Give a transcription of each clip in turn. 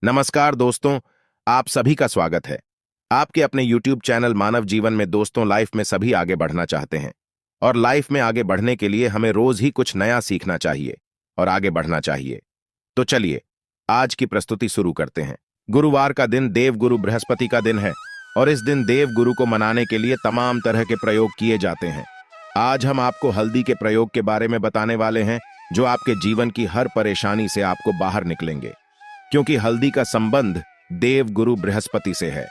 नमस्कार दोस्तों, आप सभी का स्वागत है। आपके अपने YouTube चैनल मानव जीवन में दोस्तों लाइफ में सभी आगे बढ़ना चाहते हैं और लाइफ में आगे बढ़ने के लिए हमें रोज ही कुछ नया सीखना चाहिए और आगे बढ़ना चाहिए। तो चलिए आज की प्रस्तुति शुरू करते हैं। गुरुवार का दिन देवगुरु बृहस्पति का दिन है और इस दिन देवगुरु को मनाने के लिए तमाम तरह के प्रयोग किए जाते हैं। आज हम आपको हल्दी के प्रयोग के बारे में बताने वाले हैं जो आपके जीवन की हर परेशानी से आपको बाहर निकलेंगे, क्योंकि हल्दी का संबंध देव गुरु बृहस्पति से है।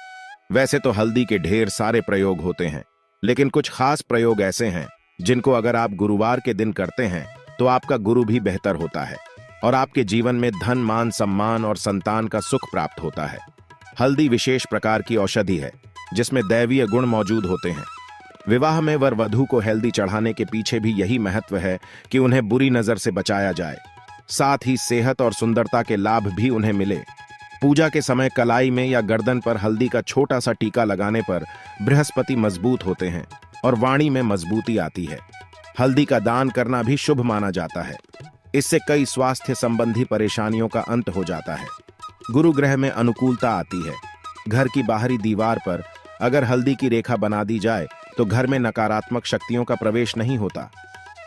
वैसे तो हल्दी के ढेर सारे प्रयोग होते हैं, लेकिन कुछ खास प्रयोग ऐसे हैं जिनको अगर आप गुरुवार के दिन करते हैं तो आपका गुरु भी बेहतर होता है और आपके जीवन में धन, मान, सम्मान और संतान का सुख प्राप्त होता है। हल्दी विशेष प्रकार की औषधि है जिसमें दैवीय गुण मौजूद होते हैं। विवाह में वर वधू को हल्दी चढ़ाने के पीछे भी यही महत्व है कि उन्हें बुरी नजर से बचाया जाए, साथ ही सेहत और सुंदरता के लाभ भी उन्हें मिले। पूजा के समय कलाई में या गर्दन पर हल्दी का छोटा सा टीका लगाने पर बृहस्पति मजबूत होते हैं और वाणी में मजबूती आती है। हल्दी का दान करना भी शुभ माना जाता है। इससे कई स्वास्थ्य संबंधी परेशानियों का अंत हो जाता है। गुरु ग्रह में अनुकूलता आती है। घर की बाहरी दीवार पर अगर हल्दी की रेखा बना दी जाए तो घर में नकारात्मक शक्तियों का प्रवेश नहीं होता।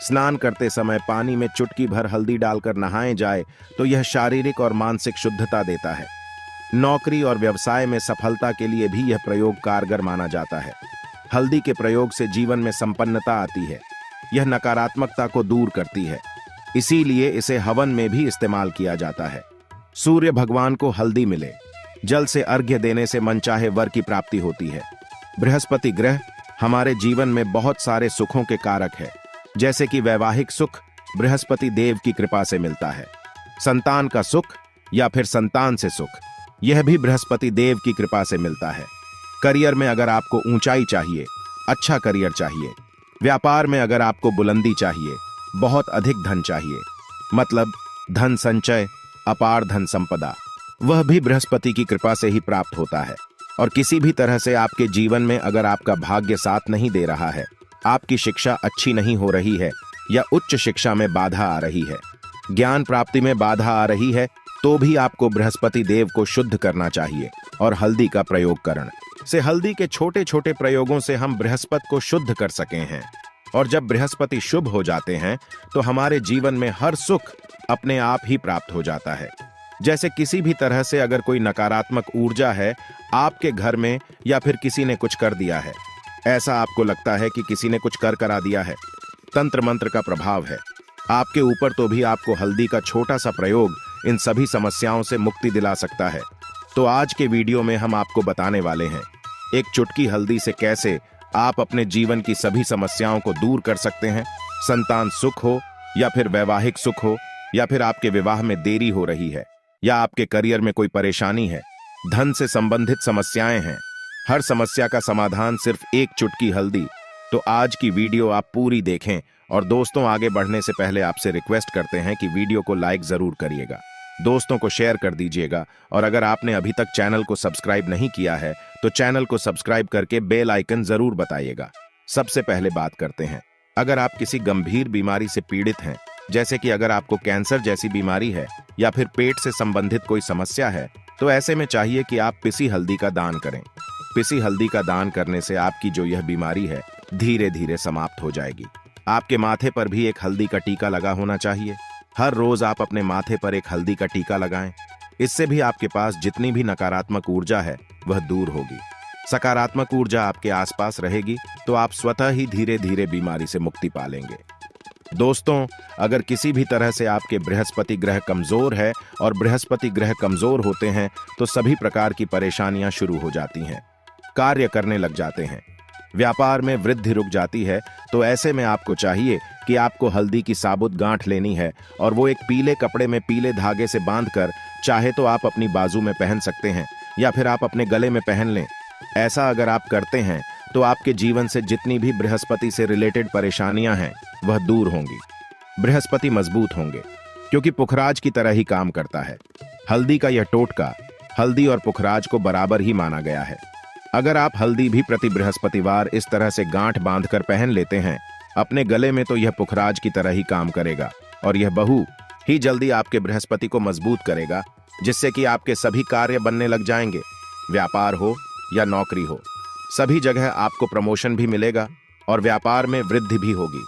स्नान करते समय पानी में चुटकी भर हल्दी डालकर नहाए जाए तो यह शारीरिक और मानसिक शुद्धता देता है। नौकरी और व्यवसाय में सफलता के लिए भी यह प्रयोग कारगर माना जाता है। हल्दी के प्रयोग से जीवन में संपन्नता आती है। यह नकारात्मकता को दूर करती है, इसीलिए इसे हवन में भी इस्तेमाल किया जाता है। सूर्य भगवान को हल्दी मिले, जल से अर्घ्य देने से मनचाहे वर की प्राप्ति होती है। बृहस्पति ग्रह हमारे जीवन में बहुत सारे सुखों के कारक है, जैसे कि वैवाहिक सुख बृहस्पति देव की कृपा से मिलता है। संतान का सुख या फिर संतान से सुख, यह भी बृहस्पति देव की कृपा से मिलता है। करियर में अगर आपको ऊंचाई चाहिए, अच्छा करियर चाहिए, व्यापार में अगर आपको बुलंदी चाहिए, बहुत अधिक धन चाहिए, मतलब धन संचय, अपार धन संपदा, वह भी बृहस्पति की कृपा से ही प्राप्त होता है। और किसी भी तरह से आपके जीवन में अगर आपका भाग्य साथ नहीं दे रहा है, आपकी शिक्षा अच्छी नहीं हो रही है या उच्च शिक्षा में बाधा आ रही है, ज्ञान प्राप्ति में बाधा आ रही है, तो भी आपको बृहस्पति देव को शुद्ध करना चाहिए और हल्दी का प्रयोग करने से हल्दी के छोटे छोटे प्रयोगों से हम बृहस्पति को शुद्ध कर सके हैं। और जब बृहस्पति शुभ हो जाते हैं तो हमारे जीवन में हर सुख अपने आप ही प्राप्त हो जाता है। जैसे किसी भी तरह से अगर कोई नकारात्मक ऊर्जा है आपके घर में या फिर किसी ने कुछ कर दिया है, ऐसा आपको लगता है कि किसी ने कुछ करा दिया है, तंत्र मंत्र का प्रभाव है आपके ऊपर, तो भी आपको हल्दी का छोटा सा प्रयोग इन सभी समस्याओं से मुक्ति दिला सकता है। तो आज के वीडियो में हम आपको बताने वाले हैं एक चुटकी हल्दी से कैसे आप अपने जीवन की सभी समस्याओं को दूर कर सकते हैं। संतान सुख हो या फिर वैवाहिक सुख हो या फिर आपके विवाह में देरी हो रही है या आपके करियर में कोई परेशानी है, धन से संबंधित समस्याएं हैं, हर समस्या का समाधान सिर्फ एक चुटकी हल्दी। तो आज की वीडियो आप पूरी देखें। और दोस्तों, आगे बढ़ने से पहले आपसे रिक्वेस्ट करते हैं कि वीडियो को लाइक जरूर करिएगा, दोस्तों को शेयर कर दीजिएगा और अगर आपने अभी तक चैनल को सब्सक्राइब नहीं किया है तो चैनल को सब्सक्राइब करके बेल आइकन जरूर बताइएगा। सबसे पहले बात करते हैं, अगर आप किसी गंभीर बीमारी से पीड़ित हैं, जैसे कि अगर आपको कैंसर जैसी बीमारी है या फिर पेट से संबंधित कोई समस्या है, तो ऐसे में चाहिए कि आप पिसी हल्दी का दान करें। पिसी हल्दी का दान करने से आपकी जो यह बीमारी है धीरे धीरे समाप्त हो जाएगी। आपके माथे पर भी एक हल्दी का टीका लगा होना चाहिए। हर रोज आप अपने माथे पर एक हल्दी का टीका लगाएं। इससे भी आपके पास जितनी भी नकारात्मक ऊर्जा है वह दूर होगी। सकारात्मक ऊर्जा आपके आसपास रहेगी तो आप स्वतः ही धीरे धीरे बीमारी से मुक्ति पालेंगे। दोस्तों, अगर किसी भी तरह से आपके बृहस्पति ग्रह कमजोर है और बृहस्पति ग्रह कमजोर होते हैं तो सभी प्रकार की परेशानियां शुरू हो जाती हैं, कार्य करने लग जाते हैं, व्यापार में वृद्धि रुक जाती है। तो ऐसे में आपको चाहिए कि आपको हल्दी की साबुत गांठ लेनी है और वो एक पीले कपड़े में पीले धागे से बांधकर चाहे तो आप अपनी बाजू में पहन सकते हैं या फिर आप अपने गले में पहन लें। ऐसा अगर आप करते हैं तो आपके जीवन से जितनी भी बृहस्पति से रिलेटेड परेशानियां हैं वह दूर होंगी। बृहस्पति मजबूत होंगे क्योंकि पुखराज की तरह ही काम करता है। हल्दी का यह टोटका हल्दी और पुखराज को बराबर ही माना गया है। अगर आप हल्दी भी प्रति बृहस्पतिवार इस तरह से गांठ बांधकर पहन लेते हैं अपने गले में, तो यह पुखराज की तरह ही काम करेगा और यह बहु ही जल्दी आपके बृहस्पति को मजबूत करेगा जिससे कि आपके सभी कार्य बनने लग जाएंगे। व्यापार हो या नौकरी हो, सभी जगह आपको प्रमोशन भी मिलेगा और व्यापार में वृद्धि भी होगी।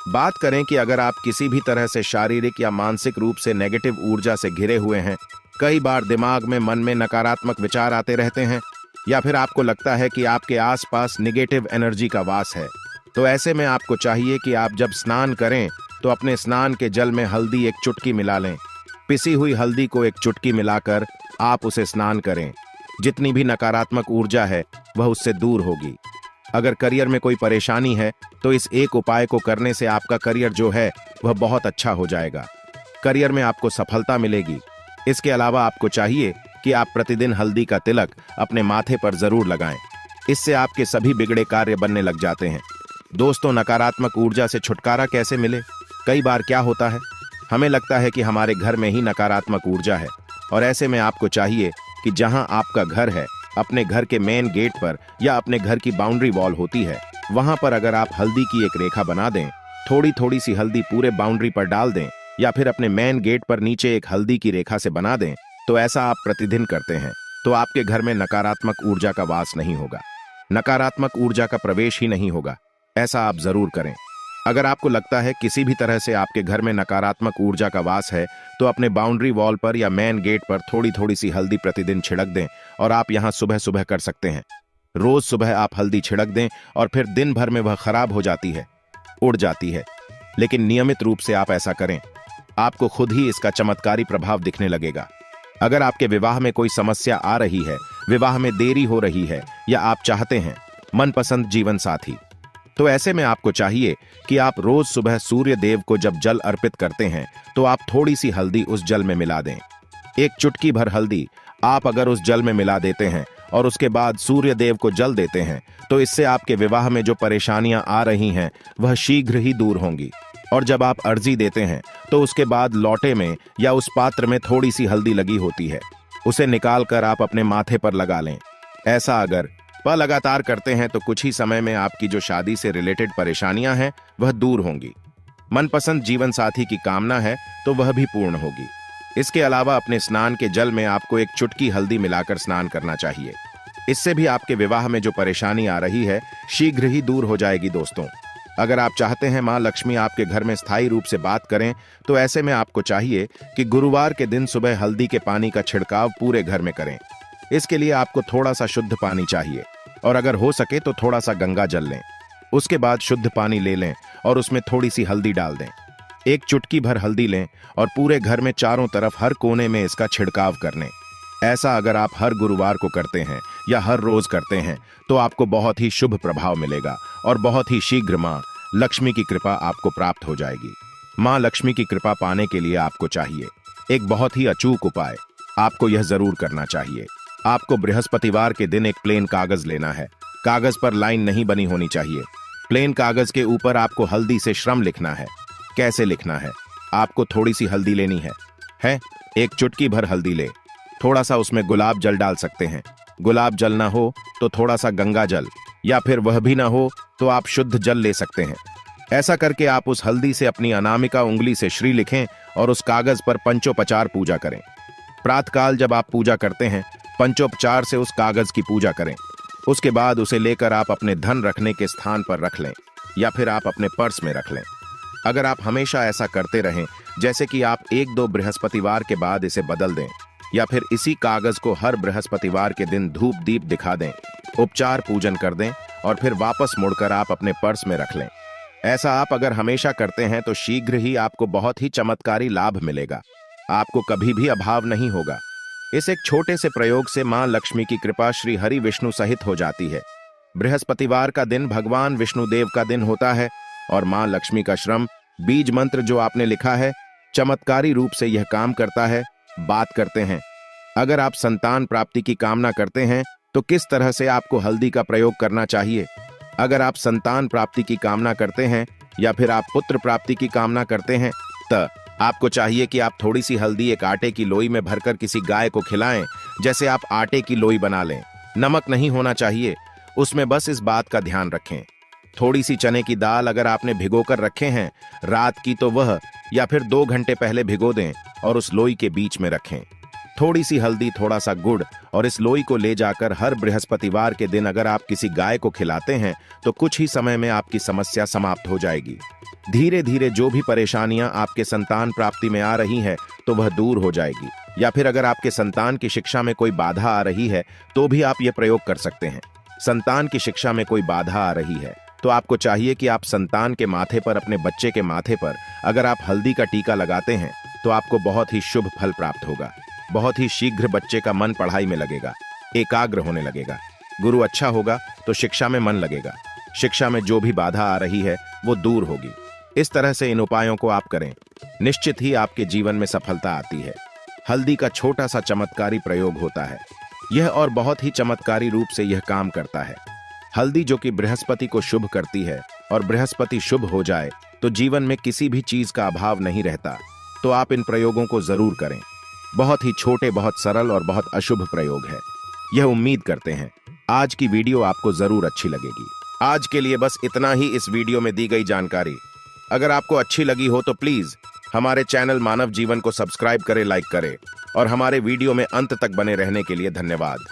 बात करें कि अगर आप किसी भी तरह से शारीरिक या मानसिक रूप से नेगेटिव ऊर्जा से घिरे हुए हैं, कई बार दिमाग में मन में नकारात्मक विचार आते रहते हैं, या फिर आपको लगता है कि आपके आसपास नेगेटिव एनर्जी का वास है, तो ऐसे में आपको चाहिए कि आप जब स्नान करें तो अपने स्नान के जल में हल्दी एक चुटकी मिला लें। पिसी हुई हल्दी को एक चुटकी मिलाकर आप उसे स्नान करें। जितनी भी नकारात्मक ऊर्जा है वह उससे दूर होगी। अगर करियर में कोई परेशानी है तो इस एक उपाय को करने से आपका करियर जो है वह बहुत अच्छा हो जाएगा। करियर में आपको सफलता मिलेगी। इसके अलावा आपको चाहिए कि आप प्रतिदिन हल्दी का तिलक अपने माथे पर जरूर लगाएं। इससे आपके सभी बिगड़े कार्य बनने लग जाते हैं। दोस्तों, नकारात्मक ऊर्जा से छुटकारा कैसे मिले? कई बार क्या होता है, हमें लगता है कि हमारे घर में ही नकारात्मक ऊर्जा है, और ऐसे में आपको चाहिए कि जहां आपका घर है, अपने घर के मेन गेट पर या अपने घर की बाउंड्री वॉल होती है, वहां पर अगर आप हल्दी की एक रेखा बना दें, थोड़ी थोड़ी सी हल्दी पूरे बाउंड्री पर डाल दें, या फिर अपने मेन गेट पर नीचे एक हल्दी की रेखा से बना दें, तो ऐसा आप प्रतिदिन करते हैं तो आपके घर में नकारात्मक ऊर्जा का वास नहीं होगा, नकारात्मक ऊर्जा का प्रवेश ही नहीं होगा। ऐसा आप जरूर करें। अगर आपको लगता है किसी भी तरह से आपके घर में नकारात्मक ऊर्जा का वास है, तो अपने बाउंड्री वॉल पर या मेन गेट पर थोड़ी थोड़ी सी हल्दी प्रतिदिन छिड़क दें, और आप यहां सुबह सुबह कर सकते हैं। रोज सुबह आप हल्दी छिड़क दें और फिर दिन भर में वह खराब हो जाती है, उड़ जाती है। लेकिन नियमित रूप से आप ऐसा करें, आपको खुद ही इसका चमत्कारी प्रभाव दिखने लगेगा। अगर आपके विवाह में कोई समस्या आ रही है, विवाह में देरी हो रही है, या आप चाहते हैं मनपसंद जीवन साथी, तो ऐसे में आपको चाहिए कि आप रोज सुबह सूर्य देव को जब जल अर्पित करते हैं तो आप थोड़ी सी हल्दी उस जल में मिला दें। एक चुटकी भर हल्दी आप अगर उस जल में मिला देते हैं और उसके बाद सूर्य देव को जल देते हैं, तो इससे आपके विवाह में जो परेशानियां आ रही हैं वह शीघ्र ही दूर होंगी। और जब आप अर्जी देते हैं तो उसके बाद लौटे में या उस पात्र में थोड़ी सी हल्दी लगी होती है, उसे निकाल कर आप अपने माथे पर लगा लें। ऐसा अगर लगातार करते हैं तो कुछ ही समय में आपकी जो शादी से रिलेटेड परेशानियां हैं वह दूर होंगी। मनपसंद जीवन साथी की कामना है तो वह भी पूर्ण होगी। इसके अलावा अपने स्नान के जल में आपको एक चुटकी हल्दी मिलाकर स्नान करना चाहिए। इससे भी आपके विवाह में जो परेशानी आ रही है शीघ्र ही दूर हो जाएगी। दोस्तों, अगर आप चाहते हैं मां लक्ष्मी आपके घर में स्थायी रूप से बात करें, तो ऐसे में आपको चाहिए कि गुरुवार के दिन सुबह हल्दी के पानी का छिड़काव पूरे घर में करें। इसके लिए आपको थोड़ा सा शुद्ध पानी चाहिए, और अगर हो सके तो थोड़ा सा गंगा जल लें। उसके बाद शुद्ध पानी ले लें और उसमें थोड़ी सी हल्दी डाल दें। एक चुटकी भर हल्दी लें और पूरे घर में चारों तरफ हर कोने में इसका छिड़काव कर लें। ऐसा अगर आप हर गुरुवार को करते हैं या हर रोज करते हैं तो आपको बहुत ही शुभ प्रभाव मिलेगा और बहुत ही शीघ्र मां लक्ष्मी की कृपा आपको प्राप्त हो जाएगी। मां लक्ष्मी की कृपा पाने के लिए आपको चाहिए एक बहुत ही अचूक उपाय। आपको यह जरूर करना चाहिए। आपको बृहस्पतिवार के दिन एक प्लेन कागज लेना है। कागज पर लाइन नहीं बनी होनी चाहिए। प्लेन कागज के ऊपर आपको हल्दी से श्रम लिखना है। कैसे लिखना है? आपको थोड़ी सी हल्दी लेनी है? एक चुटकी भर हल्दी ले, थोड़ा सा उसमें गुलाब जल डाल सकते हैं। गुलाब जल ना हो तो थोड़ा सा गंगा जल, या फिर वह भी ना हो तो आप शुद्ध जल ले सकते हैं। ऐसा करके आप उस हल्दी से अपनी अनामिका उंगली से श्री लिखें और उस कागज पर पंचोपचार पूजा करें। प्रातःकाल जब आप पूजा करते हैं, पंचोपचार से उस कागज की पूजा करें। उसके बाद उसे लेकर आप अपने धन रखने के स्थान पर रख लें, या फिर आप अपने पर्स में रख लें। अगर आप हमेशा ऐसा करते रहें, जैसे कि आप 1-2 बृहस्पतिवार के बाद इसे बदल दें, या फिर इसी कागज को हर बृहस्पतिवार के दिन धूप दीप दिखा दें, उपचार पूजन कर दें और फिर वापस मुड़कर आप अपने पर्स में रख लें। ऐसा आप अगर हमेशा करते हैं तो शीघ्र ही आपको बहुत ही चमत्कारी लाभ मिलेगा। आपको कभी भी अभाव नहीं होगा। इस एक छोटे से प्रयोग से मां लक्ष्मी की कृपा श्री हरि विष्णु सहित हो जाती है। बृहस्पतिवार का दिन भगवान विष्णुदेव का दिन होता है और मां लक्ष्मी का श्रम बीज मंत्र जो आपने लिखा है चमत्कारी रूप से यह काम करता है। बात करते हैं, अगर आप संतान प्राप्ति की कामना करते हैं तो किस तरह से आपको हल्दी का प्रयोग करना चाहिए। अगर आप संतान प्राप्ति की कामना करते हैं या फिर आप पुत्र प्राप्ति की कामना करते हैं, तो आपको चाहिए कि आप थोड़ी सी हल्दी एक आटे की लोई में भरकर किसी गाय को खिलाएं। जैसे आप आटे की लोई बना लें, नमक नहीं होना चाहिए उसमें, बस इस बात का ध्यान रखें। थोड़ी सी चने की दाल अगर आपने भिगोकर रखे हैं रात की, तो वह या फिर 2 घंटे पहले भिगो दें और उस लोई के बीच में रखें। थोड़ी सी हल्दी, थोड़ा सा गुड़ और इस लोई को ले जाकर हर बृहस्पतिवार के दिन अगर आप किसी गाय को खिलाते हैं तो कुछ ही समय में आपकी समस्या समाप्त हो जाएगी। धीरे धीरे जो भी परेशानियां आपके संतान प्राप्ति में आ रही हैं तो वह दूर हो जाएगी। या फिर अगर आपके संतान की शिक्षा में कोई बाधा आ रही है तो भी आप यह प्रयोग कर सकते हैं। संतान की शिक्षा में कोई बाधा आ रही है तो आपको चाहिए कि आप संतान के माथे पर, अपने बच्चे के माथे पर अगर आप हल्दी का टीका लगाते हैं तो आपको बहुत ही शुभ फल प्राप्त होगा। बहुत ही शीघ्र बच्चे का मन पढ़ाई में लगेगा, एकाग्र होने लगेगा। गुरु अच्छा होगा तो शिक्षा में मन लगेगा। शिक्षा में जो भी बाधा आ रही है वो दूर होगी। इस तरह से इन उपायों को आप करें, निश्चित ही आपके जीवन में सफलता आती है। हल्दी का छोटा सा चमत्कारी प्रयोग होता है यह, और बहुत ही चमत्कारी रूप से यह काम करता है। हल्दी जो कि बृहस्पति को शुभ करती है, और बृहस्पति शुभ हो जाए तो जीवन में किसी भी चीज का अभाव नहीं रहता। तो आप इन प्रयोगों को जरूर करें। बहुत ही छोटे, बहुत सरल और बहुत अशुभ प्रयोग है। यह उम्मीद करते हैं आज की वीडियो आपको जरूर अच्छी लगेगी। आज के लिए बस इतना ही इस वीडियो में दी गई जानकारी। अगर आपको अच्छी लगी हो तो प्लीज हमारे चैनल मानव जीवन को सब्सक्राइब करें, लाइक करें और हमारे वीडियो में अंत तक बने रहने के लिए धन्यवाद।